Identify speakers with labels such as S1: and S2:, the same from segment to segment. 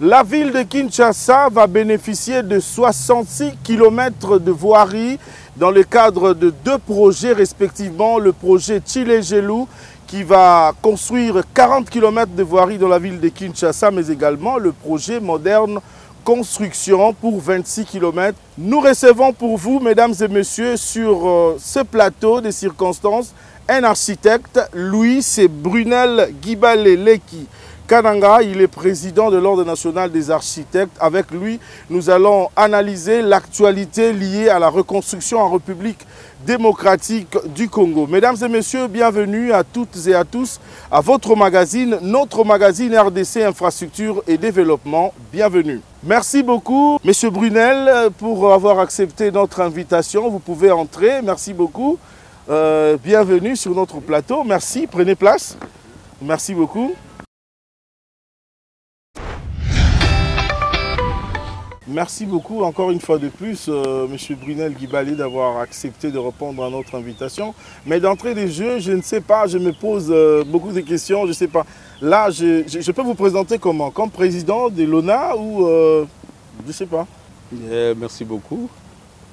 S1: La ville de Kinshasa va bénéficier de 66 km de voirie dans le cadre de deux projets respectivement. Le projet Tshilé-Gelou qui va construire 40 km de voirie dans la ville de Kinshasa, mais également le projet Moderne Construction pour 26 km. Nous recevons pour vous, mesdames et messieurs, sur ce plateau de circonstances, un architecte, Louis Brunel Gibalé-Leki Kananga. Il est président de l'Ordre national des architectes. Avec lui, nous allons analyser l'actualité liée à la reconstruction en République démocratique du Congo. Mesdames et messieurs, bienvenue à toutes et à tous à votre magazine, notre magazine RDC Infrastructure et Développement. Bienvenue. Merci beaucoup, Monsieur Brunel, pour avoir accepté notre invitation. Vous pouvez entrer. Merci beaucoup. Bienvenue sur notre plateau. Merci. Prenez place. Merci beaucoup. Merci beaucoup encore une fois de plus, M. Brunel Gibalé, d'avoir accepté de répondre à notre invitation. Mais d'entrée des jeux, je ne sais pas, je me pose beaucoup de questions, je ne sais pas. Là, je peux vous présenter comment? Comme président de l'ONA ou je ne sais pas.
S2: Merci beaucoup.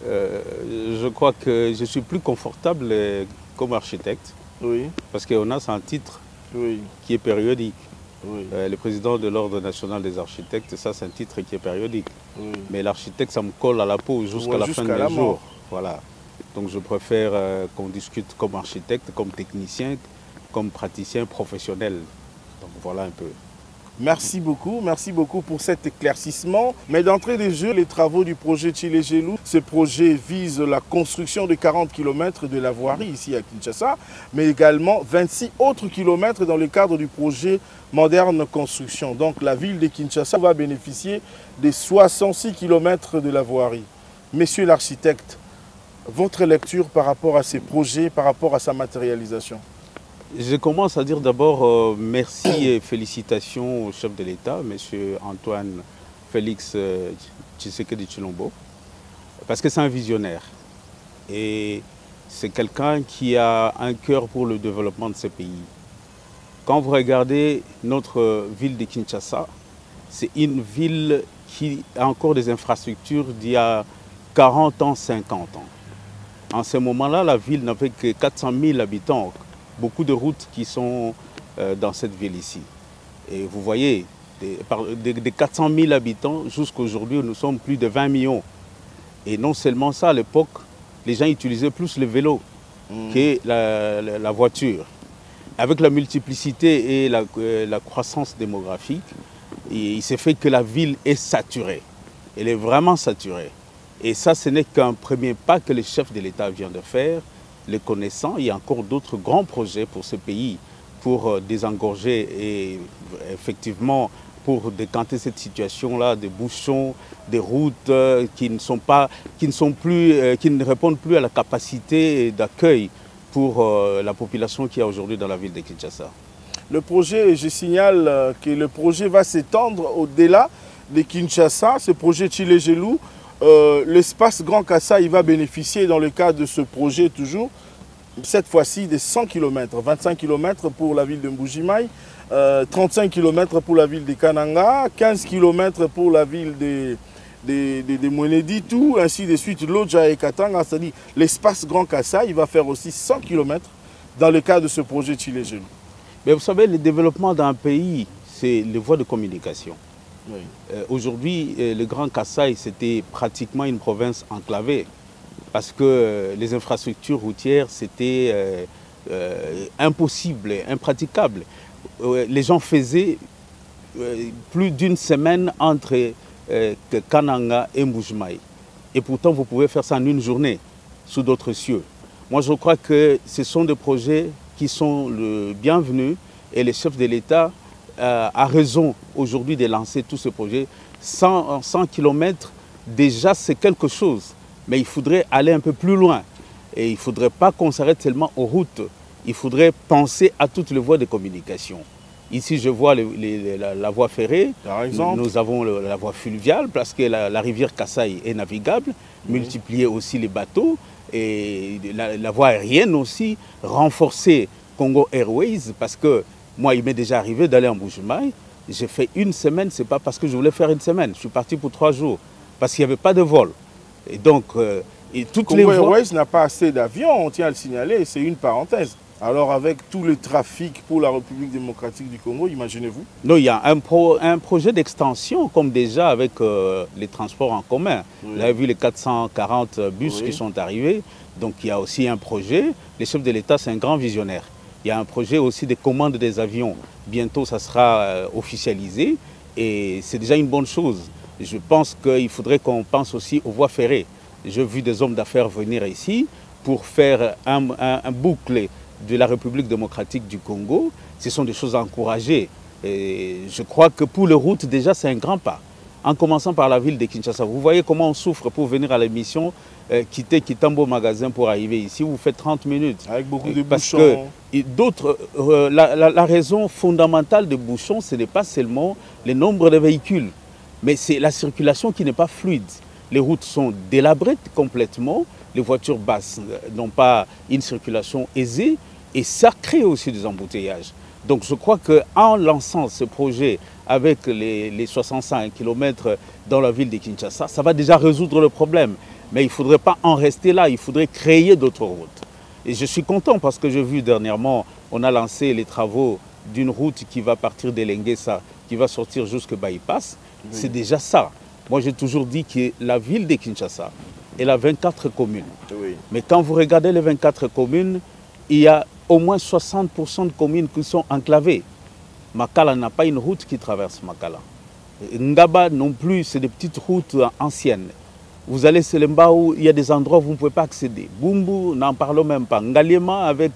S2: Je crois que je suis plus confortable comme architecte.
S1: Oui.
S2: Parce qu'ONA, c'est un titre qui est périodique. Oui. Le président de l'Ordre national des architectes, ça c'est un titre qui est périodique. Oui. Mais l'architecte, ça me colle à la peau jusqu'à la fin de mes jours. Voilà. Donc je préfère qu'on discute comme architecte, comme technicien, comme praticien professionnel. Donc voilà un peu. Merci
S1: beaucoup pour cet éclaircissement. Mais d'entrée des jeux, les travaux du projet Tshilé-Gelou, ce projet vise la construction de 40 km de la voirie ici à Kinshasa, mais également 26 autres kilomètres dans le cadre du projet Moderne Construction. Donc la ville de Kinshasa va bénéficier des 66 km de la voirie. Monsieur l'architecte, votre lecture par rapport à ces projets, par rapport à sa matérialisation?
S2: Je commence à dire d'abord merci et félicitations au chef de l'État, M. Antoine Félix Tshisekedi Tshilombo, parce que c'est un visionnaire. Et c'est quelqu'un qui a un cœur pour le développement de ce pays. Quand vous regardez notre ville de Kinshasa, c'est une ville qui a encore des infrastructures d'il y a 40 ans, 50 ans. En ce moment-là, la ville n'avait que 400 000 habitants. Beaucoup de routes qui sont dans cette ville ici. Et vous voyez, des 400 000 habitants, jusqu'à aujourd'hui, nous sommes plus de 20 millions. Et non seulement ça, à l'époque, les gens utilisaient plus le vélo que la voiture. Avec la multiplicité et la croissance démographique, il s'est fait que la ville est saturée. Elle est vraiment saturée. Et ça, ce n'est qu'un premier pas que le chef de l'État vient de faire. Les connaissants, il y a encore d'autres grands projets pour ce pays, pour désengorger et effectivement pour décanter cette situation-là des bouchons, des routes qui ne répondent plus à la capacité d'accueil pour la population qu'il y a aujourd'hui dans la ville de Kinshasa.
S1: Le projet, je signale que le projet va s'étendre au-delà de Kinshasa, ce projet Tshilé-Gelou. L'espace Grand Kassai il va bénéficier dans le cadre de ce projet toujours, cette fois-ci des 100 km, 25 km pour la ville de Mbujimaï, 35 km pour la ville de Kananga, 15 km pour la ville de Mweneditu, ainsi de suite, Lodja et Katanga, c'est-à-dire l'espace Grand Kassai il va faire aussi 100 km dans le cadre de ce projet Tshilé-Gelou.
S2: Mais vous savez, le développement d'un pays, c'est les voies de communication. Oui. Aujourd'hui, le Grand Kassai, c'était pratiquement une province enclavée parce que les infrastructures routières, c'était impossible, impraticable. Les gens faisaient plus d'une semaine entre Kananga et Mbujimaï. Et pourtant, vous pouvez faire ça en une journée, sous d'autres cieux. Moi, je crois que ce sont des projets qui sont le bienvenu et le chef de l'État a raison aujourd'hui de lancer tous ces projets. 100 km, déjà c'est quelque chose, mais il faudrait aller un peu plus loin. Et il ne faudrait pas qu'on s'arrête seulement aux routes, il faudrait penser à toutes les voies de communication. Ici, je vois la voie ferrée, par exemple. Nous avons la voie fluviale, parce que la rivière Kassai est navigable, multiplier aussi les bateaux, et la voie aérienne aussi, renforcer Congo Airways, parce que moi, il m'est déjà arrivé d'aller en Mbujimaï, j'ai fait une semaine, ce n'est pas parce que je voulais faire une semaine. Je suis parti pour 3 jours, parce qu'il n'y avait pas de vol. Et donc, toutes les voies...
S1: Congo Airways n'a pas assez d'avions, on tient à le signaler, c'est une parenthèse. Alors avec tout le trafic pour la République démocratique du Congo, imaginez-vous?
S2: Non, il y a un projet d'extension, comme déjà avec les transports en commun.
S1: Oui.
S2: Vous avez vu les 440 bus
S1: Oui.
S2: qui sont arrivés. Donc il y a aussi un projet. Le chef de l'État, c'est un grand visionnaire. Il y a un projet aussi de commande des avions. Bientôt, ça sera officialisé. Et c'est déjà une bonne chose. Je pense qu'il faudrait qu'on pense aussi aux voies ferrées. J'ai vu des hommes d'affaires venir ici pour faire un boucle de la République démocratique du Congo. Ce sont des choses à encourager. Et je crois que pour les routes, déjà, c'est un grand pas. En commençant par la ville de Kinshasa. Vous voyez comment on souffre pour venir à l'émission, quitter Kitambo Magasin pour arriver ici. Vous faites 30 minutes.
S1: Avec beaucoup de
S2: Parce
S1: bouchons.
S2: que d'autres, la raison fondamentale des bouchons, ce n'est pas seulement le nombre de véhicules, mais c'est la circulation qui n'est pas fluide. Les routes sont délabrées complètement. Les voitures basses n'ont pas une circulation aisée et ça crée aussi des embouteillages. Donc je crois qu'en lançant ce projet avec les 65 km dans la ville de Kinshasa, ça va déjà résoudre le problème. Mais il ne faudrait pas en rester là, il faudrait créer d'autres routes. Et je suis content parce que j'ai vu dernièrement, on a lancé les travaux d'une route qui va partir de Lenguesa, qui va sortir jusqu'à Bypass. Oui. C'est déjà ça. Moi j'ai toujours dit que la ville de Kinshasa, elle a 24 communes.
S1: Oui.
S2: Mais quand vous regardez les 24 communes, il y a au moins 60% de communes qui sont enclavées. Makala n'a pas une route qui traverse Makala. Ngaba non plus, c'est des petites routes anciennes. Vous allez à Selemba où il y a des endroits où vous ne pouvez pas accéder. Bumbu, n'en parlons même pas. Ngaliema avec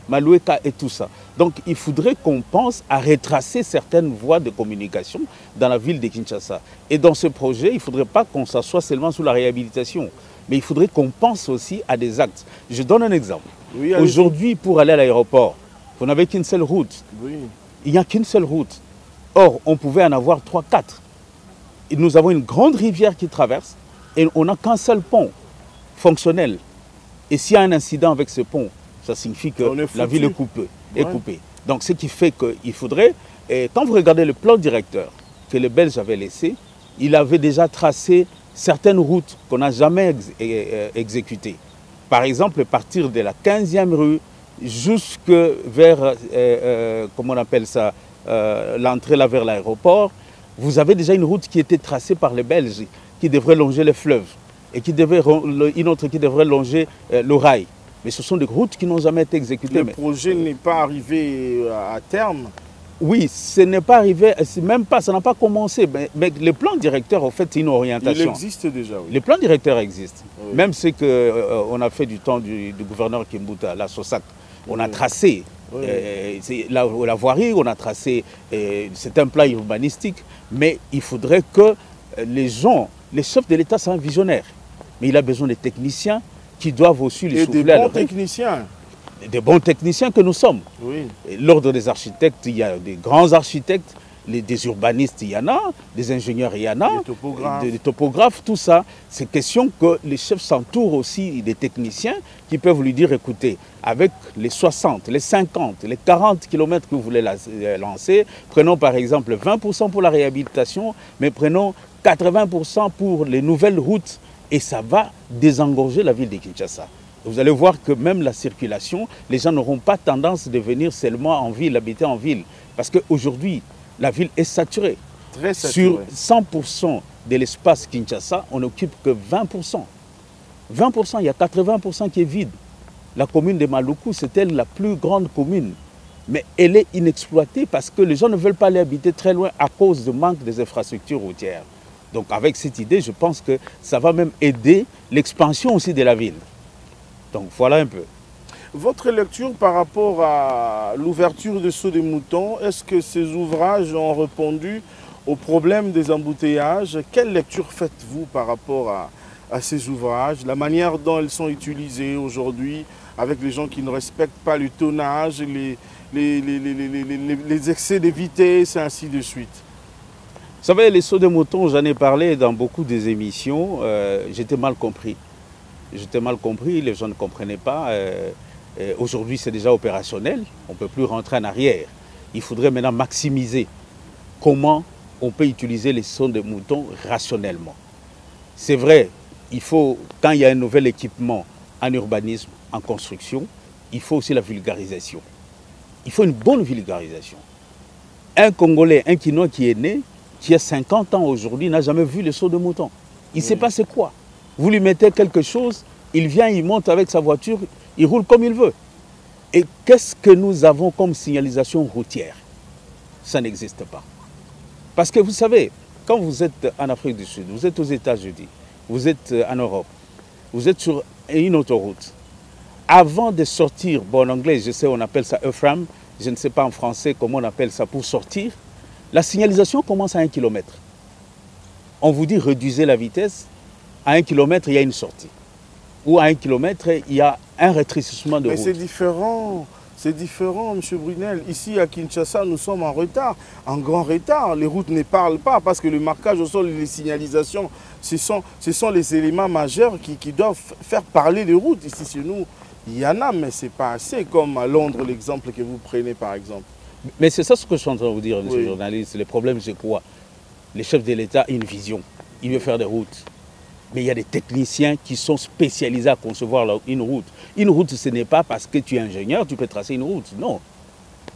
S2: Maloueka et tout ça. Donc il faudrait qu'on pense à retracer certaines voies de communication dans la ville de Kinshasa. Et dans ce projet, il ne faudrait pas qu'on s'assoie seulement sur la réhabilitation. Mais il faudrait qu'on pense aussi à des actes. Je donne un exemple. Oui, aujourd'hui, pour aller à l'aéroport, vous n'avez qu'une seule route.
S1: Oui.
S2: Il n'y a qu'une seule route. Or, on pouvait en avoir 3, 4. Et nous avons une grande rivière qui traverse et on n'a qu'un seul pont fonctionnel. Et s'il y a un incident avec ce pont, ça signifie que la ville est coupée. Ouais. Donc, ce qui fait qu'il faudrait, et quand vous regardez le plan directeur que les Belges avaient laissé, il avait déjà tracé certaines routes qu'on n'a jamais exécutées. Par exemple, partir de la 15e rue jusque vers, comment on appelle ça, l'entrée là vers l'aéroport, vous avez déjà une route qui était tracée par les Belges, qui devrait longer le fleuve, et une autre qui devrait longer le rail. Mais ce sont des routes qui n'ont jamais été exécutées.
S1: Le projet n'est pas arrivé à terme.
S2: Oui, ce n'est pas arrivé, même pas, ça n'a pas commencé. Mais le plan directeur, en fait, c'est une orientation.
S1: Il existe déjà, oui.
S2: Le plan directeur existe. Oui. Même ce qu'on a fait du temps du gouverneur Kimbuta, la SOSAC. On a tracé la voirie, on a tracé, c'est un plan urbanistique, mais il faudrait que les gens, les chefs de l'État, sont visionnaires. Mais il a besoin de techniciens qui doivent aussi les souffler.
S1: Et des bons techniciens.
S2: Des bons techniciens que nous sommes.
S1: Oui.
S2: L'ordre des architectes, il y a des grands architectes, des urbanistes, il y en a, des ingénieurs, il y en a, des topographes, tout ça. C'est question que les chefs s'entourent aussi des techniciens qui peuvent lui dire, écoutez, avec les 60, les 50, les 40 km que vous voulez lancer, prenons par exemple 20% pour la réhabilitation, mais prenons 80% pour les nouvelles routes et ça va désengorger la ville de Kinshasa. Vous allez voir que même la circulation, les gens n'auront pas tendance de venir seulement en ville, habiter en ville. Parce qu'aujourd'hui, la ville est saturée.
S1: Très saturée.
S2: Sur 100% de l'espace Kinshasa, on n'occupe que 20%. 20%, il y a 80% qui est vide. La commune de Maluku, c'est elle la plus grande commune. Mais elle est inexploitée parce que les gens ne veulent pas aller habiter très loin à cause du manque des infrastructures routières. Donc avec cette idée, je pense que ça va même aider l'expansion aussi de la ville. Donc voilà un peu.
S1: Votre lecture par rapport à l'ouverture de Saut des Moutons, est-ce que ces ouvrages ont répondu au problème des embouteillages? Quelle lecture faites-vous par rapport à ces ouvrages? La manière dont ils sont utilisés aujourd'hui avec les gens qui ne respectent pas le tonnage, les excès de vitesse et ainsi de suite.
S2: Vous savez, les sauts de moutons, j'en ai parlé dans beaucoup des émissions, j'étais mal compris. J'étais mal compris, les gens ne comprenaient pas. Aujourd'hui, c'est déjà opérationnel, on ne peut plus rentrer en arrière. Il faudrait maintenant maximiser comment on peut utiliser les sons de moutons rationnellement. C'est vrai, il faut, quand il y a un nouvel équipement en urbanisme, en construction, il faut aussi la vulgarisation. Il faut une bonne vulgarisation. Un Congolais, un Quinois qui est né, qui a 50 ans aujourd'hui, n'a jamais vu le son de mouton. Il ne sait pas c'est quoi. Vous lui mettez quelque chose, il vient, il monte avec sa voiture, il roule comme il veut. Et qu'est-ce que nous avons comme signalisation routière? Ça n'existe pas. Parce que vous savez, quand vous êtes en Afrique du Sud, vous êtes aux États-Unis, vous êtes en Europe, vous êtes sur une autoroute. Avant de sortir, bon en anglais, je sais, on appelle ça EFRAM, je ne sais pas en français comment on appelle ça pour sortir, la signalisation commence à 1 km. On vous dit réduisez la vitesse, à 1 km, il y a une sortie. Ou à 1 km, il y a un rétrécissement de route.
S1: Mais c'est différent, M. Brunel. Ici, à Kinshasa, nous sommes en retard, en grand retard. Les routes ne parlent pas parce que le marquage au sol et les signalisations, ce sont les éléments majeurs qui doivent faire parler les routes. Ici, chez nous, il y en a, mais ce n'est pas assez, comme à Londres, l'exemple que vous prenez, par exemple.
S2: Mais c'est ça ce que je suis en train de vous dire, monsieur le journaliste. Le problème, c'est quoi? Les chefs de l'État ont une vision. Ils veulent faire des routes. Mais il y a des techniciens qui sont spécialisés à concevoir une route. Une route, ce n'est pas parce que tu es ingénieur, tu peux tracer une route. Non.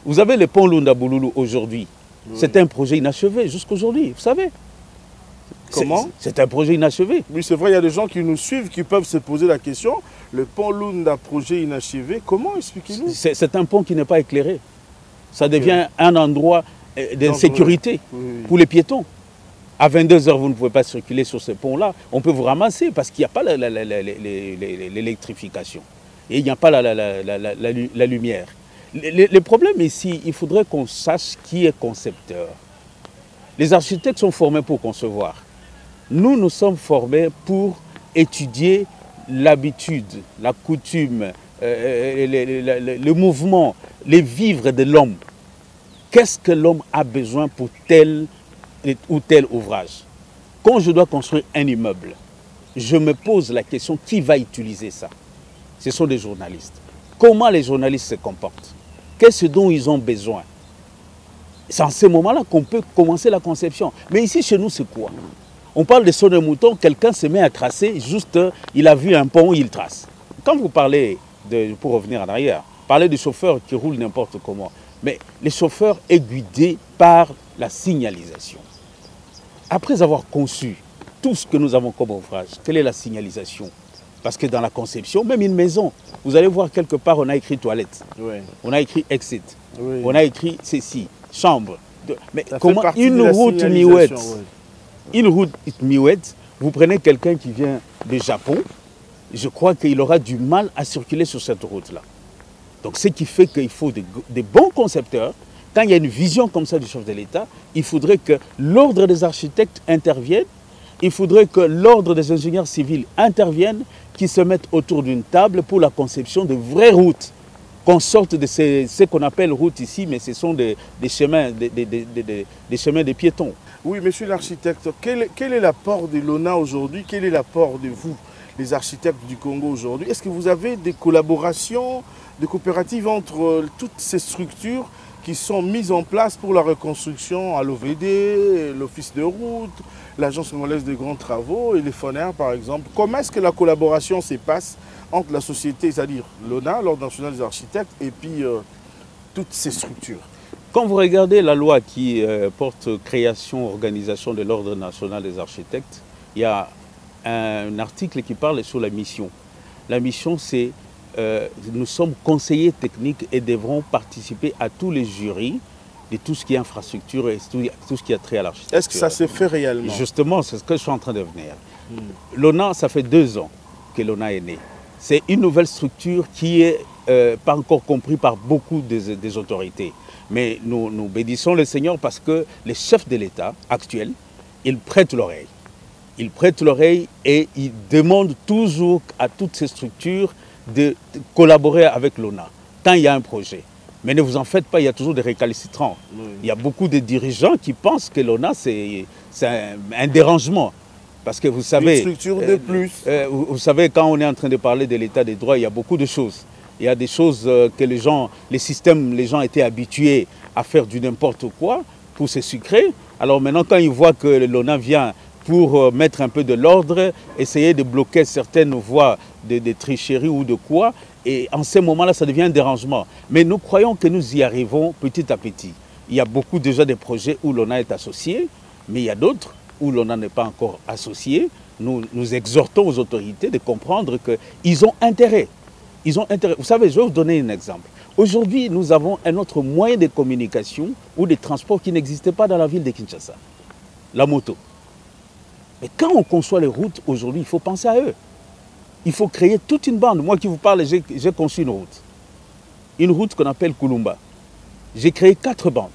S2: Vous avez le pont Lunda Bululu aujourd'hui. Oui. C'est un projet inachevé jusqu'aujourd'hui, vous savez.
S1: Comment?
S2: C'est un projet inachevé.
S1: Oui, c'est vrai, il y a des gens qui nous suivent, qui peuvent se poser la question. Le pont Lunda, projet inachevé, comment expliquez-nous?
S2: C'est un pont qui n'est pas éclairé. Ça devient un endroit d'insécurité pour les piétons. À 22 h, vous ne pouvez pas circuler sur ce pont-là. On peut vous ramasser parce qu'il n'y a pas l'électrification. Et il n'y a pas la lumière. Le problème ici, il faudrait qu'on sache qui est concepteur. Les architectes sont formés pour concevoir. Nous, nous sommes formés pour étudier l'habitude, la coutume, le mouvement, les vivres de l'homme. Qu'est-ce que l'homme a besoin pour tel ou tel ouvrage? Quand je dois construire un immeuble, je me pose la question, qui va utiliser ça? Ce sont des journalistes. Comment les journalistes se comportent? Qu'est-ce dont ils ont besoin? C'est en ce moment-là qu'on peut commencer la conception. Mais ici, chez nous, c'est quoi? On parle de son de mouton, quelqu'un se met à tracer, juste, il a vu un pont, il trace. Quand vous parlez, pour revenir en arrière, parlez de chauffeurs qui roulent n'importe comment, mais les chauffeurs est guidé par la signalisation. Après avoir conçu tout ce que nous avons comme ouvrage, quelle est la signalisation? Parce que dans la conception, même une maison, vous allez voir quelque part, on a écrit toilette, on a écrit exit, on a écrit ceci, chambre. Mais comment une route miouette, une route miouette, vous prenez quelqu'un qui vient du Japon, je crois qu'il aura du mal à circuler sur cette route-là. Donc ce qui fait qu'il faut des bons concepteurs. Quand il y a une vision comme ça du chef de l'État, il faudrait que l'ordre des architectes intervienne, il faudrait que l'ordre des ingénieurs civils intervienne, qui se mettent autour d'une table pour la conception de vraies routes, qu'on sorte de ce qu'on appelle routes ici, mais ce sont des chemins, des chemins de piétons.
S1: Oui, monsieur l'architecte, quel est l'apport de l'ONA aujourd'hui? Quel est l'apport de vous, les architectes du Congo aujourd'hui? Est-ce que vous avez des collaborations, des coopératives entre toutes ces structures qui sont mises en place pour la reconstruction à l'OVD, l'Office de route, l'Agence congolaise de grands travaux et les FONER par exemple? Comment est-ce que la collaboration se passe entre la société, c'est-à-dire l'ONA, l'Ordre national des architectes, et puis toutes ces structures?
S2: Quand vous regardez la loi qui porte création, organisation de l'Ordre national des architectes, il y a un article qui parle sur la mission. La mission, c'est nous sommes conseillers techniques et devrons participer à tous les jurys de tout ce qui est infrastructure et tout ce qui a trait à l'architecture.
S1: Est-ce que ça se fait réellement?
S2: Justement, c'est ce que je suis en train de venir. L'ONA, ça fait 2 ans que l'ONA est né. C'est une nouvelle structure qui n'est pas encore comprise par beaucoup des autorités. Mais nous bénissons le Seigneur parce que les chefs de l'État actuels, ils prêtent l'oreille. Ils prêtent l'oreille et ils demandent toujours à toutes ces structures de collaborer avec l'ONA quand il y a un projet. Mais ne vous en faites pas, il y a toujours des récalcitrants. Il y a beaucoup de dirigeants qui pensent que l'ONA, c'est un dérangement. Parce que vous savez...
S1: Une structure de plus.
S2: Vous savez, quand on est en train de parler de l'état des droits, il y a beaucoup de choses. Il y a des choses que les gens étaient habitués à faire du n'importe quoi. pour se sucrer. Alors maintenant, quand ils voient que l'ONA vient pour mettre un peu de l'ordre, essayer de bloquer certaines voies de tricherie ou de quoi, et en ce moment-là, ça devient un dérangement. Mais nous croyons que nous y arrivons petit à petit. Il y a beaucoup déjà de projets où l'ONA est associé, mais il y a d'autres où l'ONA n'est pas encore associé. Nous exhortons aux autorités de comprendre qu'ils ont intérêt. Ils ont intérêt. Vous savez, je vais vous donner un exemple. Aujourd'hui, nous avons un autre moyen de communication ou de transport qui n'existait pas dans la ville de Kinshasa. La moto. Mais quand on conçoit les routes, aujourd'hui, il faut penser à eux. Il faut créer toute une bande. Moi qui vous parle, j'ai conçu une route. Une route qu'on appelle Kulumba. J'ai créé 4 bandes.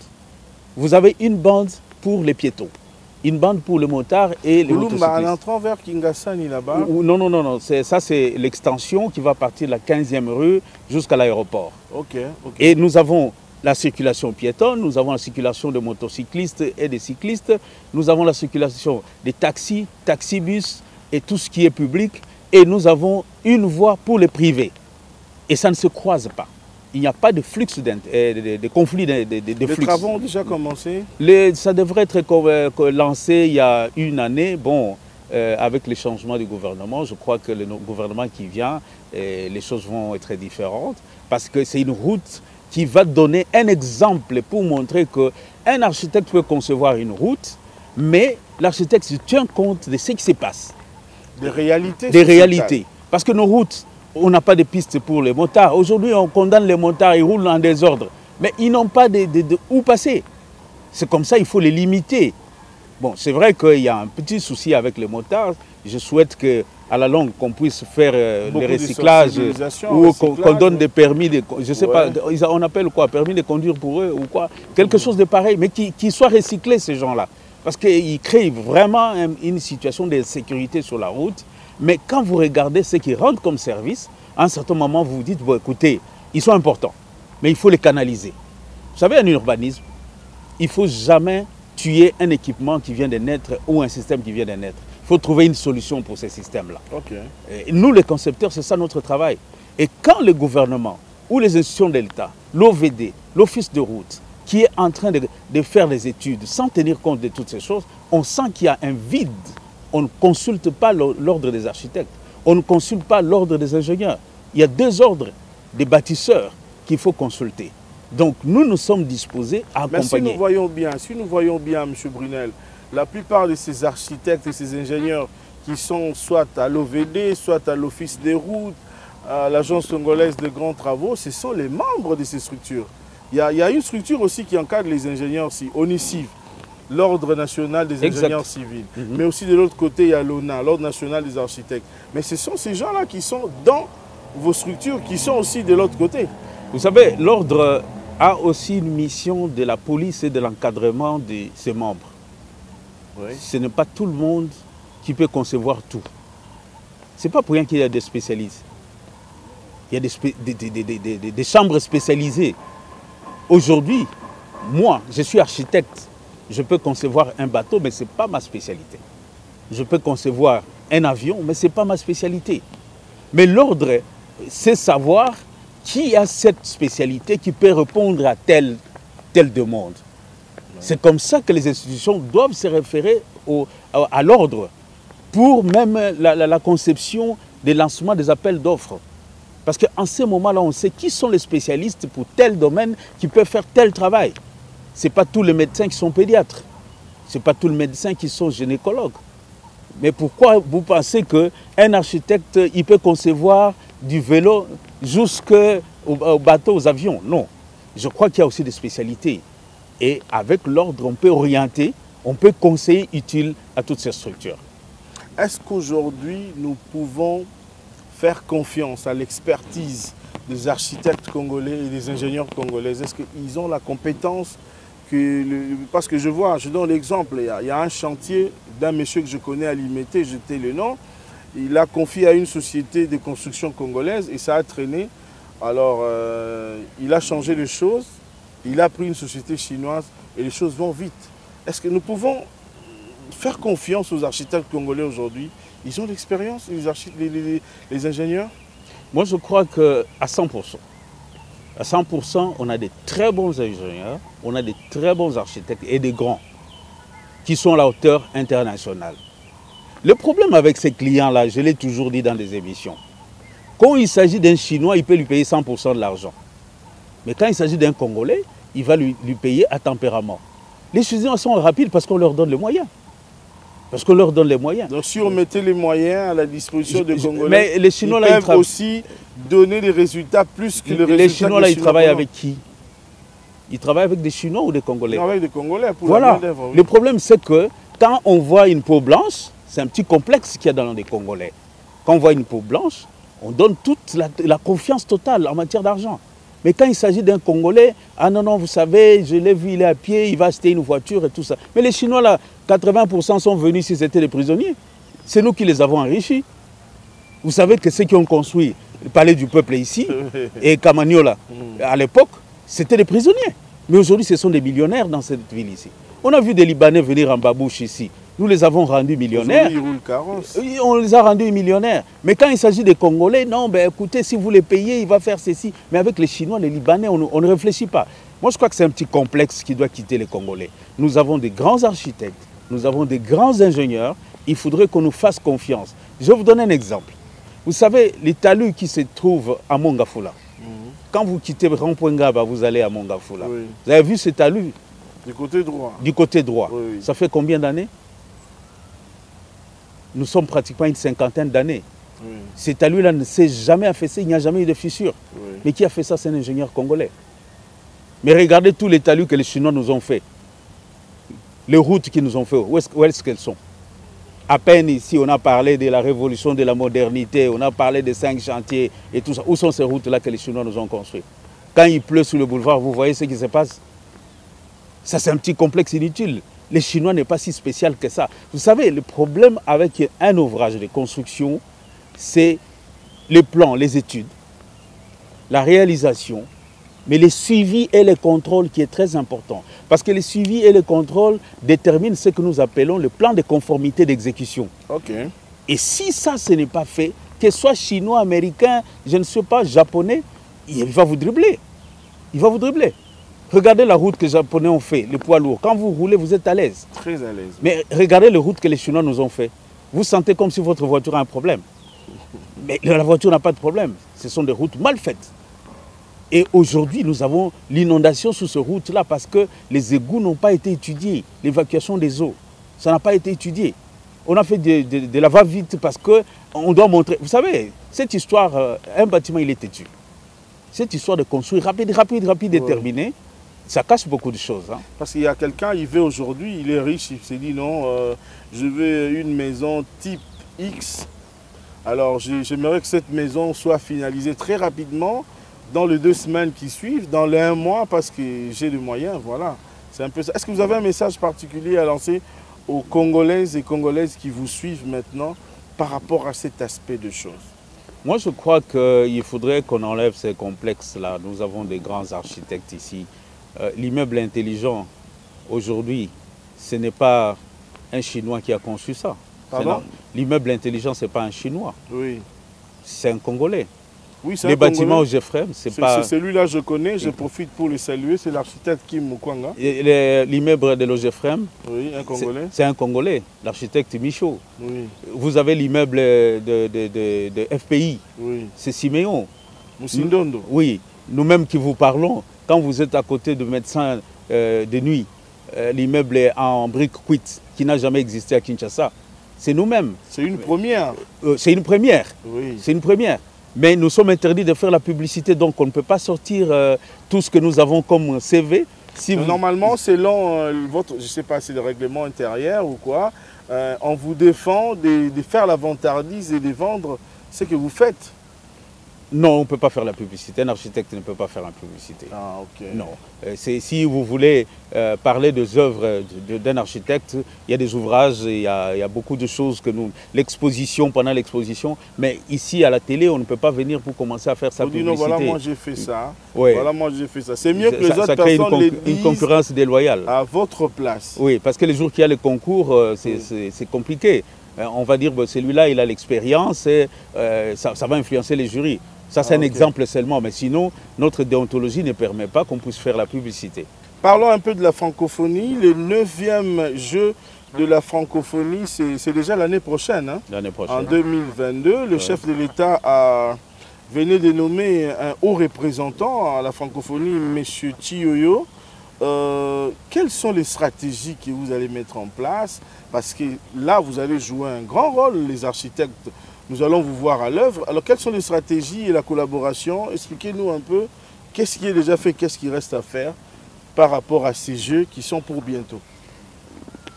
S2: Vous avez une bande pour les piétons, une bande pour les motards et les motocyclistes.
S1: En entrant vers Kingasani là-bas.
S2: Non. Ça, c'est l'extension qui va partir de la 15e rue jusqu'à l'aéroport.
S1: Ok.
S2: Et nous avons la circulation piétonne, nous avons la circulation de motocyclistes et des cyclistes, nous avons la circulation des taxis, taxibus et tout ce qui est public. Et nous avons une voie pour les privés. Et ça ne se croise pas. Il n'y a pas de flux, de conflit de flux.
S1: Les travaux ont déjà commencé?
S2: Ça devrait être lancé il y a une année. Bon, avec les changements du gouvernement, je crois que le gouvernement qui vient, les choses vont être différentes. Parce que c'est une route qui va donner un exemple pour montrer qu'un architecte peut concevoir une route, mais l'architecte se tient compte de ce qui se passe.
S1: Des réalités.
S2: Des réalités. Parce que nos routes, on n'a pas de pistes pour les motards. Aujourd'hui, on condamne les motards, ils roulent en désordre. Mais ils n'ont pas de où passer. C'est comme ça, il faut les limiter. Bon, c'est vrai qu'il y a un petit souci avec les motards. Je souhaite qu'à la longue, qu'on puisse faire le recyclage ou qu'on donne des permis de... Je sais pas, on appelle quoi? Permis de conduire pour eux ou quoi? Quelque chose de pareil, mais qui soient recyclés, ces gens-là. Parce qu'ils créent vraiment une situation de sécurité sur la route. Mais quand vous regardez ce qui rentre comme service, à un certain moment, vous vous dites, bon, écoutez, ils sont importants, mais il faut les canaliser. Vous savez, en urbanisme, il ne faut jamais tuer un équipement qui vient de naître ou un système qui vient de naître. Il faut trouver une solution pour ces systèmes-là. Nous, les concepteurs, c'est ça notre travail. Et quand le gouvernement ou les institutions de l'État, l'OVD, l'Office de route, qui est en train de faire des études sans tenir compte de toutes ces choses, on sent qu'il y a un vide. On ne consulte pas l'ordre des architectes, on ne consulte pas l'ordre des ingénieurs. Il y a 2 ordres des bâtisseurs qu'il faut consulter. Donc nous sommes disposés à accompagner.
S1: Mais si nous voyons bien, M. Brunel, la plupart de ces architectes et ces ingénieurs qui sont soit à l'OVD, soit à l'Office des routes, à l'Agence congolaise de grands travaux, ce sont les membres de ces structures. Il y a une structure aussi qui encadre les ingénieurs, ONICIV, l'Ordre national des ingénieurs civils. Mais aussi de l'autre côté, il y a l'ONA, l'Ordre national des architectes. Mais ce sont ces gens-là qui sont dans vos structures, qui sont aussi de l'autre côté.
S2: Vous savez, l'Ordre a aussi une mission de la police et de l'encadrement de ses membres. Oui. Ce n'est pas tout le monde qui peut concevoir tout. Ce n'est pas pour rien qu'il y a des spécialistes. Il y a des chambres spécialisées. Aujourd'hui, moi, je suis architecte. Je peux concevoir un bateau, mais ce n'est pas ma spécialité. Je peux concevoir un avion, mais ce n'est pas ma spécialité. Mais l'ordre, c'est savoir qui a cette spécialité qui peut répondre à telle demande. C'est comme ça que les institutions doivent se référer à l'ordre pour même la conception des lancements des appels d'offres. Parce qu'en ce moment-là, on sait qui sont les spécialistes pour tel domaine qui peuvent faire tel travail. Ce n'est pas tous les médecins qui sont pédiatres. Ce n'est pas tous les médecins qui sont gynécologues. Mais pourquoi vous pensez qu'un architecte, il peut concevoir du vélo jusqu'au bateau, aux avions? Non. Je crois qu'il y a aussi des spécialités. Et avec l'ordre, on peut orienter, on peut conseiller utile à toutes ces structures.
S1: Est-ce qu'aujourd'hui, nous pouvons faire confiance à l'expertise des architectes congolais et des ingénieurs congolais? Est-ce qu'ils ont la compétence parce que je donne l'exemple, il y a un chantier d'un monsieur que je connais à Limité, je tais le nom, il a confié à une société de construction congolaise et ça a traîné. Alors, il a changé les choses, il a pris une société chinoise et les choses vont vite. Est-ce que nous pouvons faire confiance aux architectes congolais aujourd'hui? Ils ont l'expérience, les ingénieurs?
S2: Moi, je crois qu'à 100%. À 100%, on a des très bons ingénieurs, on a des très bons architectes et des grands qui sont à la hauteur internationale. Le problème avec ces clients-là, je l'ai toujours dit dans des émissions, quand il s'agit d'un Chinois, il peut lui payer 100% de l'argent. Mais quand il s'agit d'un Congolais, il va lui payer à tempérament. Les Chinois sont rapides parce qu'on leur donne les moyens. Parce qu'on leur donne les moyens.
S1: Donc si on mettait les moyens à la disposition des Congolais,
S2: mais les Chinois,
S1: ils peuvent aussi donner des résultats plus que les résultats.
S2: Les Chinois, là, ils travaillent avec qui? Ils travaillent avec des Chinois ou des Congolais?
S1: Non, avec des Congolais pour
S2: voilà.
S1: la main-d'œuvre. Oui.
S2: Le problème, c'est que quand on voit une peau blanche, c'est un petit complexe qu'il y a dans les Congolais. Quand on voit une peau blanche, on donne toute la confiance totale en matière d'argent. Mais quand il s'agit d'un Congolais, ah non, non, vous savez, je l'ai vu, il est à pied, il va acheter une voiture et tout ça. Mais les Chinois, là, 80% sont venus si c'était des prisonniers. C'est nous qui les avons enrichis. Vous savez que ceux qui ont construit le palais du peuple ici, et Kamanyola, à l'époque, c'était des prisonniers. Mais aujourd'hui, ce sont des millionnaires dans cette ville ici. On a vu des Libanais venir en babouche ici. Nous les avons rendus millionnaires.
S1: Ils roulent carrosse.
S2: On les a rendus millionnaires. Mais quand il s'agit des Congolais, non, ben écoutez, si vous les payez, il va faire ceci. Mais avec les Chinois, les Libanais, on ne réfléchit pas. Moi, je crois que c'est un petit complexe qui doit quitter les Congolais. Nous avons des grands architectes, nous avons des grands ingénieurs. Il faudrait qu'on nous fasse confiance. Je vais vous donner un exemple. Vous savez, les talus qui se trouvent à Mongafula. Quand vous quittez Rond-Point Ngaba, vous allez à Mongafula. Oui. Vous avez vu ces talus?
S1: Du côté droit. Du
S2: côté droit. Oui, oui. Ça fait combien d'années? Nous sommes pratiquement une cinquantaine d'années. Oui. Ces talus-là ne s'est jamais affaissé, il n'y a jamais eu de fissure. Oui. Mais qui a fait ça? C'est un ingénieur congolais. Mais regardez tous les talus que les Chinois nous ont fait. Les routes qu'ils nous ont fait, où est-ce qu'elles sont? À peine ici, on a parlé de la révolution de la modernité, on a parlé des 5 chantiers et tout ça. Où sont ces routes-là que les Chinois nous ont construites? Quand il pleut sur le boulevard, vous voyez ce qui se passe? Ça, c'est un petit complexe inutile. Les Chinois n'est pas si spécial que ça. Vous savez, le problème avec un ouvrage de construction, c'est les plans, les études, la réalisation, mais les suivis et les contrôles qui est très important. Parce que les suivis et les contrôles déterminent ce que nous appelons le plan de conformité d'exécution.
S1: Okay.
S2: Et si ça, ce n'est pas fait, que ce soit chinois, américain, je ne sais pas, japonais, il va vous dribbler. Il va vous dribbler. Regardez la route que les Japonais ont fait, les poids lourds. Quand vous roulez, vous êtes à l'aise.
S1: Très à l'aise.
S2: Mais regardez les routes que les Chinois nous ont fait. Vous sentez comme si votre voiture a un problème. Mais la voiture n'a pas de problème. Ce sont des routes mal faites. Et aujourd'hui, nous avons l'inondation sur ces routes-là parce que les égouts n'ont pas été étudiés. L'évacuation des eaux, ça n'a pas été étudié. On a fait de la va-vite parce qu'on doit montrer... Vous savez, cette histoire, un bâtiment, il est têtu. Cette histoire de construire rapide et terminé, ça cache beaucoup de choses. Hein.
S1: Parce qu'il y a quelqu'un, il veut aujourd'hui, il est riche, il s'est dit non, je veux une maison type X. Alors j'aimerais que cette maison soit finalisée très rapidement, dans les 2 semaines qui suivent, dans les 1 mois, parce que j'ai les moyens, voilà. C'est un peu ça. Est-ce que vous avez un message particulier à lancer aux Congolaises et Congolaises qui vous suivent maintenant par rapport à cet aspect de choses?
S2: Moi, je crois qu'il faudrait qu'on enlève ces complexes-là. Nous avons des grands architectes ici. L'immeuble intelligent, aujourd'hui, ce n'est pas un Chinois qui a conçu ça. L'immeuble intelligent, ce n'est pas un Chinois.
S1: Oui.
S2: C'est un Congolais.
S1: Oui,
S2: les bâtiments au Jeffrem, c'est pas...
S1: Celui-là, je connais, je profite pour le saluer, c'est l'architecte Kim Mukwanga.
S2: L'immeuble de l'Ojefrem,
S1: oui, un Congolais.
S2: C'est un Congolais, l'architecte Michaud.
S1: Oui.
S2: Vous avez l'immeuble de FPI,
S1: oui.
S2: C'est Siméon.
S1: Moussindondo.
S2: Oui, nous-mêmes qui vous parlons, quand vous êtes à côté de médecins de nuit, l'immeuble est en briques cuites, qui n'a jamais existé à Kinshasa, c'est nous-mêmes.
S1: C'est une première.
S2: C'est une première.
S1: Oui. C'est
S2: une première. Mais nous sommes interdits de faire la publicité, donc on ne peut pas sortir tout ce que nous avons comme CV. Si
S1: Normalement, selon votre, je ne sais pas si c'est le règlement intérieur ou quoi, on vous défend de faire la vantardise et de vendre ce que vous faites.
S2: Non, on ne peut pas faire la publicité. Un architecte ne peut pas faire la publicité.
S1: Ah, ok.
S2: Non. Si vous voulez parler des œuvres d'un architecte, il y a des ouvrages, il y a beaucoup de choses que nous... L'exposition, pendant l'exposition, mais ici à la télé, on ne peut pas venir pour commencer à faire sa publicité.
S1: Non, voilà, moi j'ai fait ça.
S2: Oui.
S1: Voilà, moi j'ai fait ça. C'est mieux que les autres
S2: crée
S1: personnes
S2: une concurrence déloyale.
S1: À votre place.
S2: Oui, parce que les jours qu'il y a le concours, c'est compliqué. On va dire, celui-là, il a l'expérience et ça va influencer les jurys. Ça, c'est un exemple seulement, mais sinon, notre déontologie ne permet pas qu'on puisse faire la publicité.
S1: Parlons un peu de la francophonie. Le 9e jeu de la francophonie, c'est déjà l'année prochaine. Hein?
S2: L'année prochaine.
S1: En 2022, le chef de l'État venait de nommer un haut représentant à la francophonie, M. Thioyo. Quelles sont les stratégies que vous allez mettre en place? Parce que là, vous allez jouer un grand rôle, les architectes. Nous allons vous voir à l'œuvre. Alors, quelles sont les stratégies et la collaboration? Expliquez-nous un peu qu'est-ce qui est déjà fait, qu'est-ce qui reste à faire par rapport à ces jeux qui sont pour bientôt.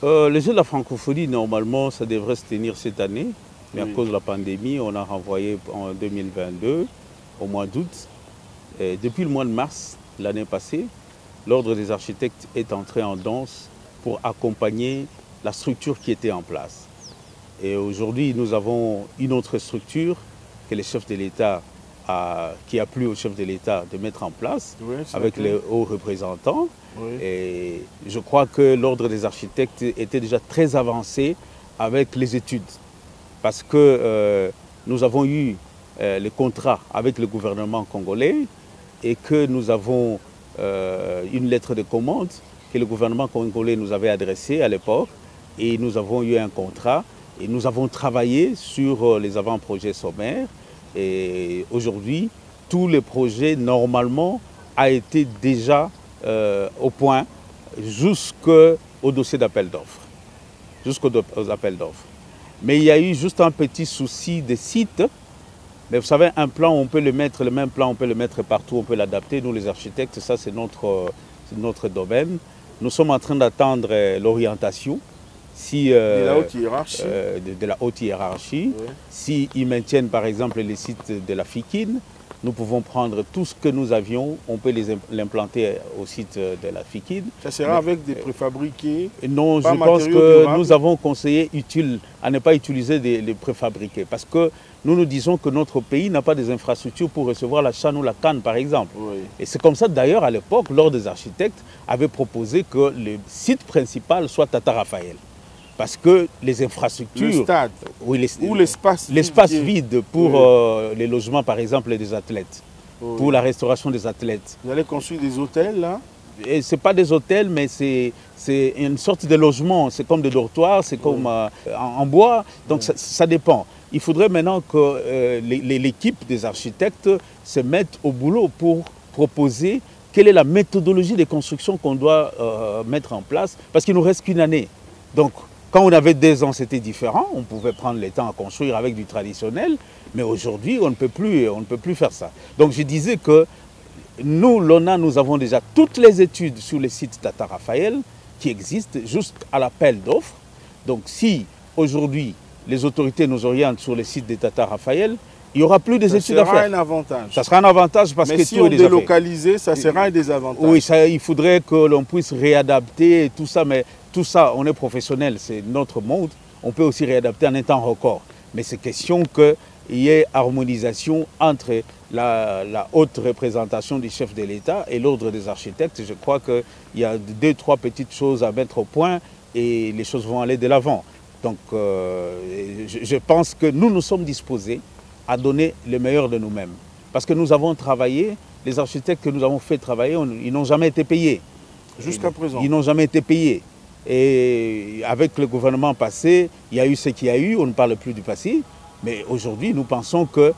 S2: Les Jeux de la francophonie, normalement, ça devrait se tenir cette année. Mais à cause de la pandémie, on a renvoyé en 2022, au mois d'août. Depuis le mois de mars, l'année passée, l'Ordre des architectes est entré en danse pour accompagner la structure qui était en place. Et aujourd'hui, nous avons une autre structure que le chef de l'État qui a plu au chef de l'État de mettre en place, avec les hauts représentants. Et je crois que l'Ordre des architectes était déjà très avancé avec les études. Parce que nous avons eu les contrats avec le gouvernement congolais et que nous avons une lettre de commande que le gouvernement congolais nous avait adressée à l'époque. Et nous avons eu un contrat et nous avons travaillé sur les avant-projets sommaires. Et aujourd'hui, tous les projets, normalement, a été déjà au point jusqu'au dossier d'appel d'offres. Jusqu'aux appels d'offres. Mais il y a eu juste un petit souci de site. Mais vous savez, un plan, on peut le mettre, le même plan, on peut le mettre partout, on peut l'adapter. Nous, les architectes, ça, c'est notre domaine. Nous sommes en train d'attendre l'orientation.
S1: De la haute hiérarchie.
S2: De la haute hiérarchie. S'ils maintiennent, par exemple, les sites de la FIKIN, nous pouvons prendre tout ce que nous avions, on peut l'implanter au site de la FIKIN.
S1: Ça sera avec des préfabriqués?
S2: Non, je pense que nous avons conseillé à ne pas utiliser des préfabriqués. Parce que nous disons que notre pays n'a pas des infrastructures pour recevoir la CHAN ou la CAN, par exemple. Et c'est comme ça, d'ailleurs, à l'époque, l'Ordre des architectes avait proposé que le site principal soit Tata Raphaël. Parce que les infrastructures...
S1: Le stade, ou l'espace
S2: vide pour les logements, par exemple, des athlètes, pour la restauration des athlètes.
S1: Vous allez construire des hôtels, là?
S2: Ce n'est pas des hôtels, mais c'est une sorte de logement. C'est comme des dortoirs, c'est comme en bois. Donc ça dépend. Il faudrait maintenant que l'équipe des architectes se mette au boulot pour proposer quelle est la méthodologie de construction qu'on doit mettre en place. Parce qu'il ne nous reste qu'une année. Donc, quand on avait 2 ans, c'était différent. On pouvait prendre le temps à construire avec du traditionnel. Mais aujourd'hui, on ne peut plus faire ça. Donc, je disais que nous, l'ONA, nous avons déjà toutes les études sur le site Tata Raphaël qui existent jusqu'à l'appel d'offres. Donc, si aujourd'hui, les autorités nous orientent sur le site de Tata Raphaël, il n'y aura plus des études à faire. Ça sera
S1: un avantage.
S2: Ça sera un avantage parce que
S1: si on délocalisait, ça sera un désavantage.
S2: Oui, il faudrait que l'on puisse réadapter et tout ça, mais tout ça, on est professionnel, c'est notre monde. On peut aussi réadapter en un temps record. Mais c'est question qu'il y ait harmonisation entre la haute représentation du chef de l'État et l'Ordre des architectes. Je crois qu'il y a 2-3 petites choses à mettre au point et les choses vont aller de l'avant. Donc, je pense que nous sommes disposés à donner le meilleur de nous-mêmes. Parce que nous avons travaillé, les architectes que nous avons fait travailler, ils n'ont jamais été payés.
S1: Jusqu'à présent.
S2: Ils n'ont jamais été payés. Et avec le gouvernement passé, il y a eu ce qu'il y a eu, on ne parle plus du passé. Mais aujourd'hui, nous pensons que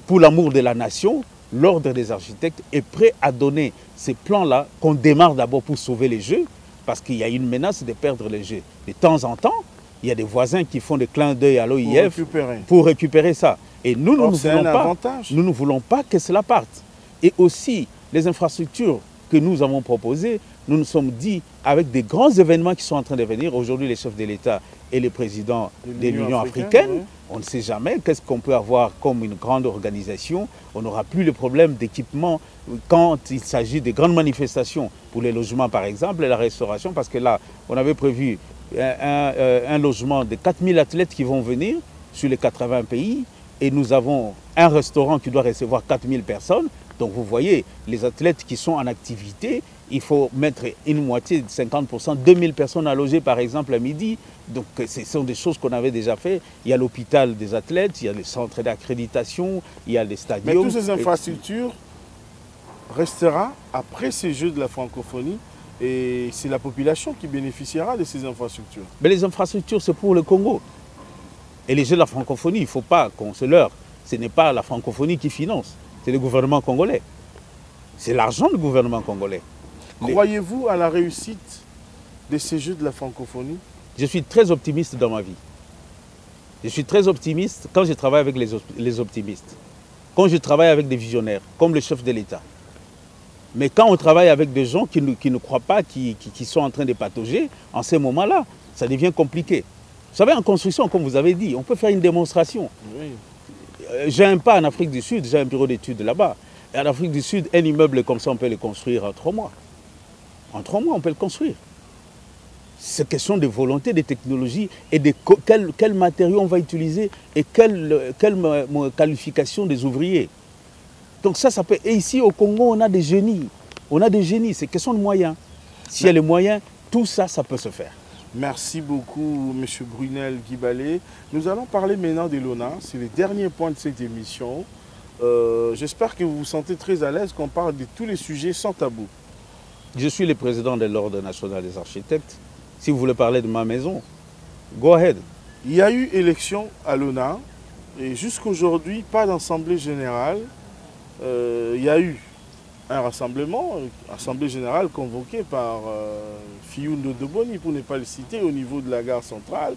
S2: pour l'amour de la nation, l'Ordre des architectes est prêt à donner ces plans-là qu'on démarre d'abord pour sauver les jeux, parce qu'il y a une menace de perdre les jeux. De temps en temps, il y a des voisins qui font des clins d'œil à l'OIF pour récupérer ça. Et nous, nous ne voulons pas que cela parte. Et aussi, les infrastructures que nous avons proposées, nous nous sommes dit, avec des grands événements qui sont en train de venir, aujourd'hui les chefs de l'État et les présidents de l'Union africaine, on ne sait jamais qu'est-ce qu'on peut avoir comme une grande organisation. On n'aura plus le problème d'équipement quand il s'agit de grandes manifestations, pour les logements par exemple, et la restauration, parce que là, on avait prévu un logement de 4000 athlètes qui vont venir sur les 80 pays, et nous avons un restaurant qui doit recevoir 4000 personnes. Donc vous voyez, les athlètes qui sont en activité, il faut mettre une moitié, 50%, 2000 personnes à loger par exemple à midi. Donc ce sont des choses qu'on avait déjà fait. Il y a l'hôpital des athlètes, il y a les centres d'accréditation, il y a les stadiums.
S1: Mais toutes ces infrastructures resteront après ces Jeux de la francophonie et c'est la population qui bénéficiera de ces infrastructures.
S2: Mais les infrastructures, c'est pour le Congo. Et les Jeux de la francophonie, il ne faut pas qu'on se leurre. Ce n'est pas la francophonie qui finance, c'est le gouvernement congolais. C'est l'argent du gouvernement congolais.
S1: Croyez-vous à la réussite de ces Jeux de la francophonie?
S2: Je suis très optimiste dans ma vie. Je suis très optimiste quand je travaille avec les optimistes. Quand je travaille avec des visionnaires, comme le chef de l'État. Mais quand on travaille avec des gens qui ne croient pas, qui sont en train de patauger, en ces moments-là, ça devient compliqué. Vous savez, en construction, comme vous avez dit, on peut faire une démonstration.
S1: Oui.
S2: J'ai un pas en Afrique du Sud, j'ai un bureau d'études là-bas. Et en Afrique du Sud, un immeuble comme ça, on peut le construire en 3 mois. En 3 mois, on peut le construire. C'est question de volonté, de technologie et de quel matériau on va utiliser et quelle qualification des ouvriers. Donc ça peut... Et ici au Congo, on a des génies. On a des génies, c'est question de moyens. S'il y a les moyens, tout ça, ça peut se faire.
S1: Merci beaucoup, M. Brunel Guibalé. Nous allons parler maintenant de l'ONA. C'est le dernier point de cette émission. J'espère que vous vous sentez très à l'aise qu'on parle de tous les sujets sans tabou.
S2: Je suis le président de l'Ordre national des architectes. Si vous voulez parler de ma maison, go ahead.
S1: Il y a eu élection à l'ONA et jusqu'aujourd'hui, pas d'assemblée générale. Il y a eu un rassemblement, assemblée générale convoquée par Fiyundo Doboni, pour ne pas le citer, au niveau de la gare centrale.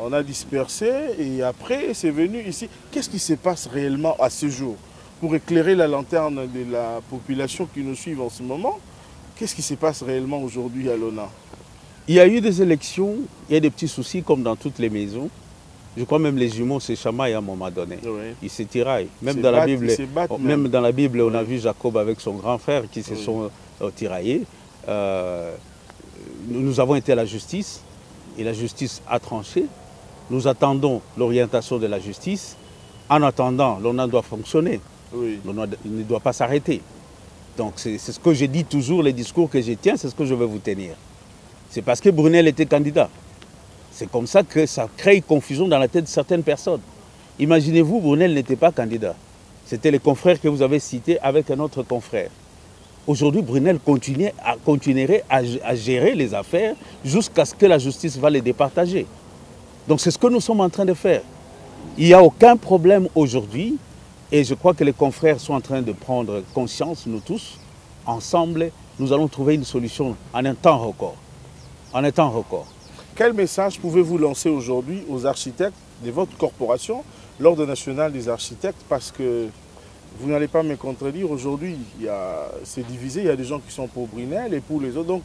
S1: On a dispersé et après, c'est venu ici. Qu'est-ce qui se passe réellement à ce jour? Pour éclairer la lanterne de la population qui nous suit en ce moment, qu'est-ce qui se passe réellement aujourd'hui à l'ONA?
S2: Il y a eu des élections, il y a des petits soucis comme dans toutes les maisons. Je crois même les jumeaux se chamaillent à un moment donné.
S1: Oui.
S2: Ils se tiraillent. Même dans la Bible, on a vu Jacob avec son grand frère qui se sont tiraillés. Nous avons été à la justice et la justice a tranché. Nous attendons l'orientation de la justice. En attendant, l'ONA doit fonctionner.
S1: Oui.
S2: L'ONA ne doit pas s'arrêter. Donc c'est ce que je dis toujours, les discours que je tiens, c'est ce que je vais vous tenir. C'est parce que Brunel était candidat. C'est comme ça que ça crée confusion dans la tête de certaines personnes. Imaginez-vous, Brunel n'était pas candidat. C'était les confrères que vous avez cités avec un autre confrère. Aujourd'hui, Brunel continuerait à gérer les affaires jusqu'à ce que la justice va les départager. Donc c'est ce que nous sommes en train de faire. Il n'y a aucun problème aujourd'hui et je crois que les confrères sont en train de prendre conscience, nous tous, ensemble, nous allons trouver une solution en un temps record. En un temps record.
S1: Quel message pouvez-vous lancer aujourd'hui aux architectes de votre corporation, l'Ordre national des architectes, parce que vous n'allez pas me contredire, aujourd'hui, c'est divisé, il y a des gens qui sont pour Brunel et pour les autres. Donc,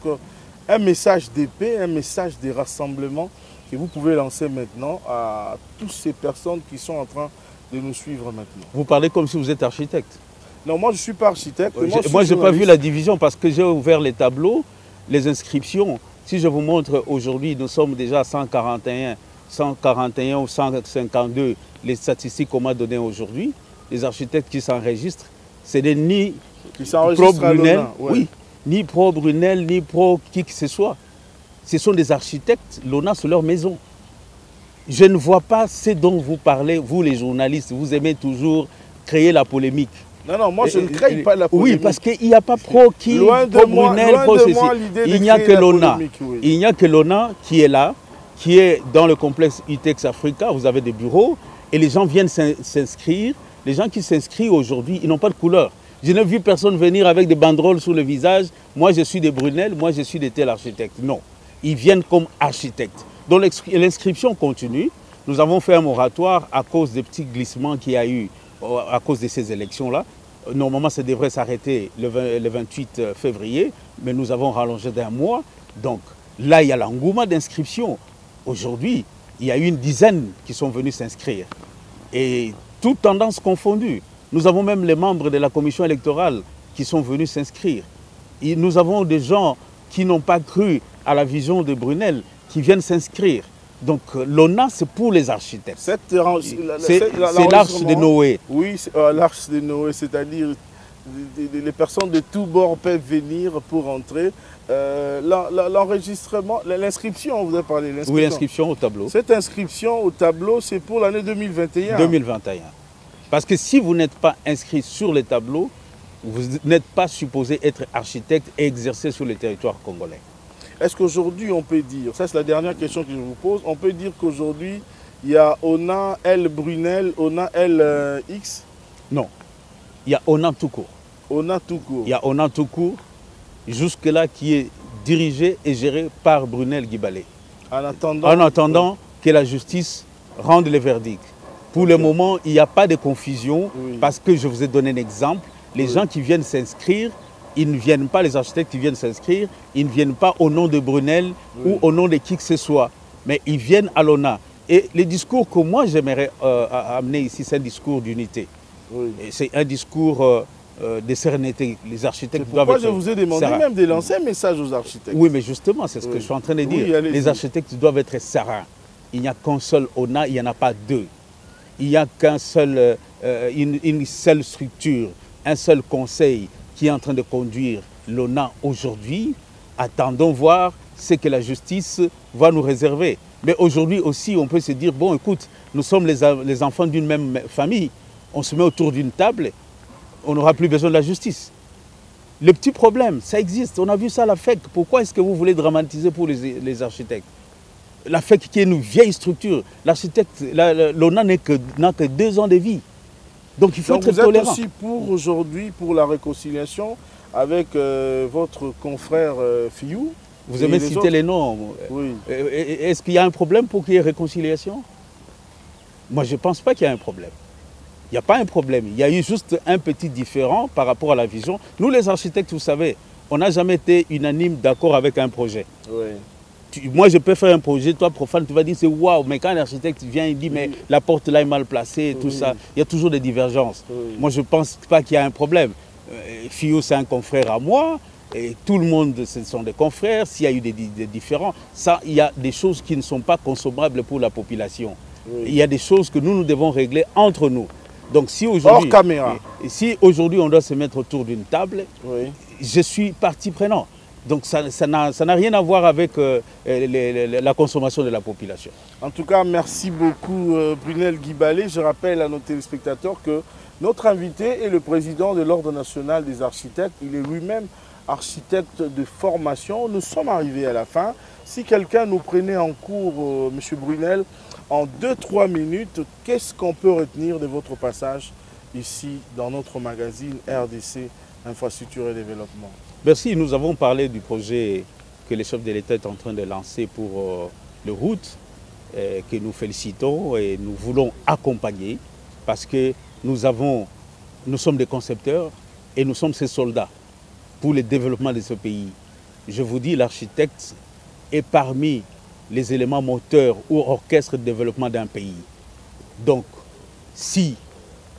S1: un message de paix, un message de rassemblement que vous pouvez lancer maintenant à toutes ces personnes qui sont en train de nous suivre maintenant.
S2: Vous parlez comme si vous êtes architecte.
S1: Non, moi je ne suis pas architecte.
S2: Moi je n'ai pas vu la division parce que j'ai ouvert les tableaux, les inscriptions. Si je vous montre aujourd'hui, nous sommes déjà à 141 ou 152, les statistiques qu'on m'a données aujourd'hui. Les architectes qui s'enregistrent, c'est ni pro-Brunel, oui, ni pro-Brunel, ni pro qui que ce soit. Ce sont des architectes, l'ONA sur leur maison. Je ne vois pas ce dont vous parlez, vous les journalistes, vous aimez toujours créer la polémique.
S1: Non, non, moi je ne crée pas la polémique.
S2: Oui, parce qu'il n'y a pas pro qui, pro-Brunel, pro ceci. Il n'y a que l'ONA. Il n'y a que l'ONA qui est là, qui est dans le complexe ITEX Africa. Vous avez des bureaux et les gens viennent s'inscrire. Les gens qui s'inscrivent aujourd'hui, ils n'ont pas de couleur. Je n'ai vu personne venir avec des banderoles sur le visage. Moi, je suis des Brunel, moi, je suis des tel architecte. Non, ils viennent comme architectes. Donc l'inscription continue. Nous avons fait un moratoire à cause des petits glissements qu'il y a eu à cause de ces élections-là. Normalement, ça devrait s'arrêter le 28 février, mais nous avons rallongé d'un mois. Donc là, il y a l'engouement d'inscription. Aujourd'hui, il y a eu une dizaine qui sont venus s'inscrire. Et toutes tendances confondues. Nous avons même les membres de la commission électorale qui sont venus s'inscrire. Nous avons des gens qui n'ont pas cru à la vision de Brunel, qui viennent s'inscrire. Donc l'ONA, c'est pour les architectes. C'est l'arche de Noé.
S1: Oui, l'arche de Noé, c'est-à-dire les personnes de tous bords peuvent venir pour entrer. L'enregistrement, l'inscription, on vous a parlé.
S2: Oui, l'inscription au tableau.
S1: Cette inscription au tableau, c'est pour l'année 2021.
S2: 2021. Parce que si vous n'êtes pas inscrit sur les tableaux, vous n'êtes pas supposé être architecte et exercer sur le territoire congolais.
S1: Est-ce qu'aujourd'hui, on peut dire, ça c'est la dernière question que je vous pose, on peut dire qu'aujourd'hui, il y a ONA L Brunel, ONA L X?
S2: Non. Il y a ONA tout court.
S1: ONA tout court.
S2: Il y a ONA tout court, jusque-là, qui est dirigé et géré par Brunel Guibalé.
S1: En attendant
S2: que la justice rende le verdict. Pour le moment, il n'y a pas de confusion, parce que je vous ai donné un exemple. Les gens qui viennent s'inscrire, ils ne viennent pas, les architectes qui viennent s'inscrire, ils ne viennent pas au nom de Brunel ou au nom de qui que ce soit, mais ils viennent à l'ONA. Et le discours que moi j'aimerais amener ici, c'est un discours d'unité. C'est un discours de sérénité. Les architectes doivent être...
S1: Pourquoi je vous ai demandé même de lancer un message aux architectes?
S2: Oui, mais justement, c'est ce que je suis en train de dire. Les architectes doivent être sereins. Il n'y a qu'un seul ONA, il n'y en a pas deux. Il n'y a qu'un seul, une seule structure, un seul conseil qui est en train de conduire l'ONA aujourd'hui. Attendons voir ce que la justice va nous réserver. Mais aujourd'hui aussi, on peut se dire, bon, écoute, nous sommes les enfants d'une même famille. On se met autour d'une table, on n'aura plus besoin de la justice. Le petit problème, ça existe. On a vu ça à la FEC. Pourquoi est-ce que vous voulez dramatiser pour les architectes? La FEC qui est une vieille structure. L'architecte, l'ONA n'a que 2 ans de vie. Donc il faut être tolérant.
S1: Vous êtes aussi pour aujourd'hui, pour la réconciliation avec votre confrère Fiou.
S2: Vous aimez citer les noms.
S1: Oui.
S2: Est-ce qu'il y a un problème pour qu'il y ait réconciliation? Moi, je ne pense pas qu'il y a un problème. Il n'y a pas un problème. Il y a eu juste un petit différend par rapport à la vision. Nous, les architectes, vous savez, on n'a jamais été unanime d'accord avec un projet.
S1: Oui.
S2: Moi, je peux faire un projet, toi, profane, tu vas dire c'est waouh, mais quand l'architecte vient, il dit mais la porte là est mal placée, tout ça, il y a toujours des divergences. Moi, je ne pense pas qu'il y a un problème. Fiou, c'est un confrère à moi, et tout le monde, ce sont des confrères. S'il y a eu des différends, ça, il y a des choses qui ne sont pas consommables pour la population. Il y a des choses que nous devons régler entre nous. Donc, si aujourd'hui,
S1: hors caméra.
S2: Si aujourd'hui on doit se mettre autour d'une table, je suis partie prenante. Donc ça n'a rien à voir avec la consommation de la population.
S1: En tout cas, merci beaucoup Brunel Guibalé. Je rappelle à nos téléspectateurs que notre invité est le président de l'Ordre national des architectes. Il est lui-même architecte de formation. Nous sommes arrivés à la fin. Si quelqu'un nous prenait en cours, M. Brunel, en 2-3 minutes, qu'est-ce qu'on peut retenir de votre passage ici dans notre magazine RDC, Infrastructure et Développement?
S2: Merci. Nous avons parlé du projet que le chef de l'État est en train de lancer pour les routes, que nous félicitons et nous voulons accompagner parce que nous sommes des concepteurs et nous sommes ces soldats pour le développement de ce pays. Je vous dis, l'architecte est parmi les éléments moteurs ou orchestres de développement d'un pays. Donc, si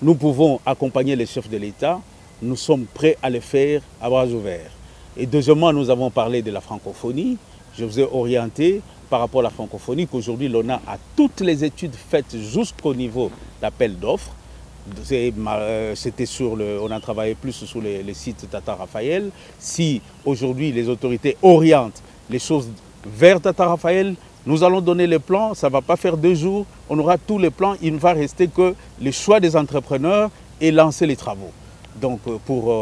S2: nous pouvons accompagner les chefs de l'État, nous sommes prêts à le faire à bras ouverts. Et deuxièmement, nous avons parlé de la francophonie. Je vous ai orienté par rapport à la francophonie qu'aujourd'hui, l'ONA a toutes les études faites jusqu'au niveau d'appel d'offres. C'était on a travaillé plus sur les sites Tata Raphaël. Si aujourd'hui les autorités orientent les choses vers Tata Raphaël, nous allons donner les plans, ça ne va pas faire 2 jours, on aura tous les plans, il ne va rester que le choix des entrepreneurs et lancer les travaux. Donc pour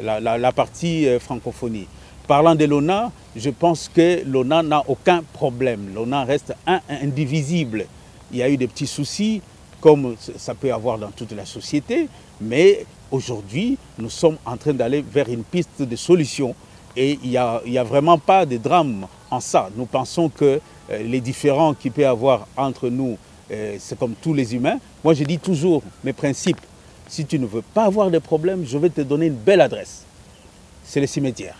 S2: la partie francophonie. Parlant de l'ONA, je pense que l'ONA n'a aucun problème. L'ONA reste indivisible. Il y a eu des petits soucis, comme ça peut y avoir dans toute la société, mais aujourd'hui, nous sommes en train d'aller vers une piste de solution et il n'y a vraiment pas de drame en ça. Nous pensons que les différends qu'il peut y avoir entre nous, c'est comme tous les humains. Moi, je dis toujours mes principes. Si tu ne veux pas avoir de problème, je vais te donner une belle adresse. C'est le cimetière.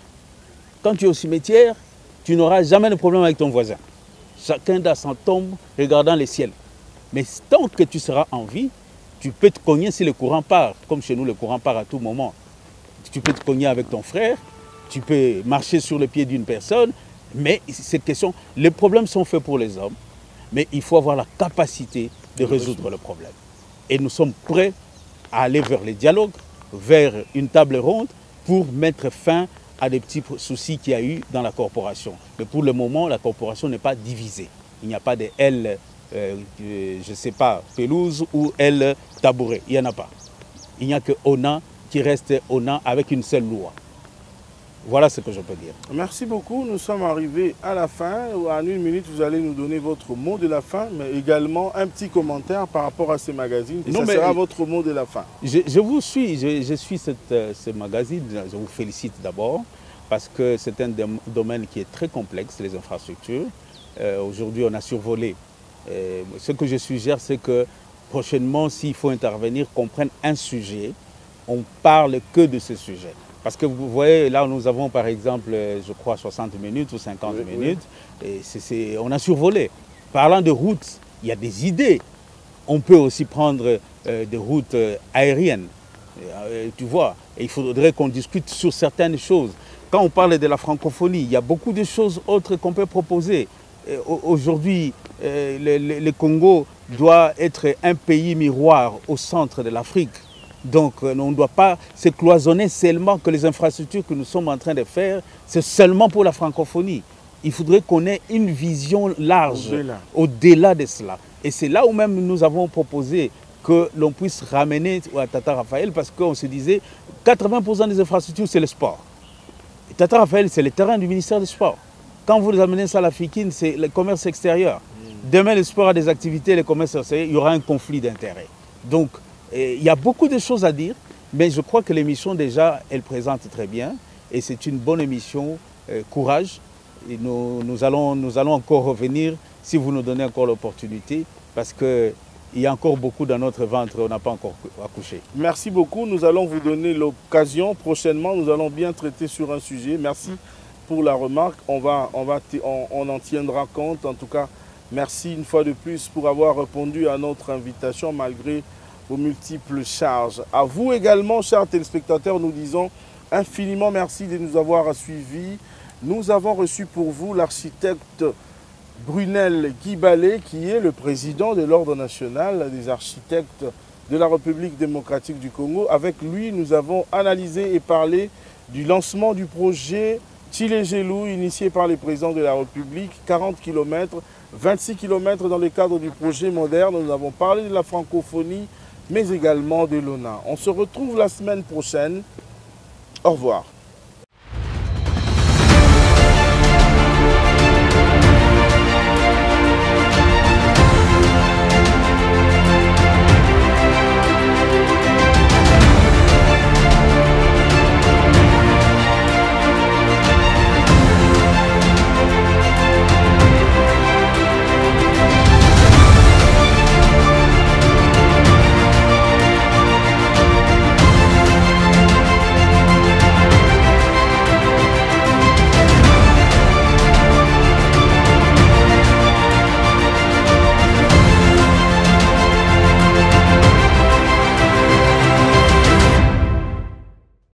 S2: Quand tu es au cimetière, tu n'auras jamais de problème avec ton voisin. Chacun dans son tombe, regardant le ciel. Mais tant que tu seras en vie, tu peux te cogner si le courant part. Comme chez nous, le courant part à tout moment. Tu peux te cogner avec ton frère, tu peux marcher sur le pied d'une personne, mais cette question, les problèmes sont faits pour les hommes, mais il faut avoir la capacité de résoudre le problème. Et nous sommes prêts à aller vers le dialogue, vers une table ronde pour mettre fin à des petits soucis qu'il y a eu dans la corporation. Mais pour le moment, la corporation n'est pas divisée. Il n'y a pas de L, je ne sais pas, pelouse ou L tabouret. Il n'y en a pas. Il n'y a que ONA qui reste ONA avec une seule loi. Voilà ce que je peux dire. Merci beaucoup. Nous sommes arrivés à la fin. En une minute, vous allez nous donner votre mot de la fin, mais également un petit commentaire par rapport à ces magazines. Et ça sera votre mot de la fin. Je vous suis. Je suis ce magazine. Je vous félicite d'abord parce que c'est un domaine qui est très complexe, les infrastructures. Aujourd'hui, on a survolé. Ce que je suggère, c'est que prochainement, s'il faut intervenir, qu'on prenne un sujet, on parle que de ce sujet. Parce que vous voyez, là, nous avons par exemple, je crois, 60 minutes ou 50 minutes. Et on a survolé. Parlant de routes, il y a des idées. On peut aussi prendre des routes aériennes. Tu vois, et il faudrait qu'on discute sur certaines choses. Quand on parle de la francophonie, il y a beaucoup de choses autres qu'on peut proposer. Aujourd'hui, le Congo doit être un pays miroir au centre de l'Afrique. Donc on ne doit pas se cloisonner seulement que les infrastructures que nous sommes en train de faire, c'est seulement pour la francophonie. Il faudrait qu'on ait une vision large au-delà de cela. Et c'est là où même nous avons proposé que l'on puisse ramener à Tata Raphaël parce qu'on se disait 80% des infrastructures c'est le sport. Et Tata Raphaël c'est le terrain du ministère du Sport. Quand vous amenez ça à la Fikine, c'est le commerce extérieur. Demain le sport a des activités, le commerce extérieur, il y aura un conflit d'intérêts. Donc il y a beaucoup de choses à dire, mais je crois que l'émission déjà, elle présente très bien. Et c'est une bonne émission, courage. Et nous allons encore revenir si vous nous donnez encore l'opportunité, parce qu'il y a encore beaucoup dans notre ventre, on n'a pas encore accouché. Merci beaucoup, nous allons vous donner l'occasion. Prochainement, nous allons bien traiter sur un sujet. Merci pour la remarque, on en tiendra compte. En tout cas, merci une fois de plus pour avoir répondu à notre invitation malgré vos multiples charges. À vous également, chers téléspectateurs, nous disons infiniment merci de nous avoir suivis. Nous avons reçu pour vous l'architecte Brunel Guibalé, qui est le président de l'Ordre national des architectes de la République démocratique du Congo. Avec lui, nous avons analysé et parlé du lancement du projet Tshilé-Gelou, initié par les présidents de la République, 40 km, 26 km dans le cadre du projet moderne. Nous avons parlé de la francophonie, mais également de l'ONA. On se retrouve la semaine prochaine. Au revoir.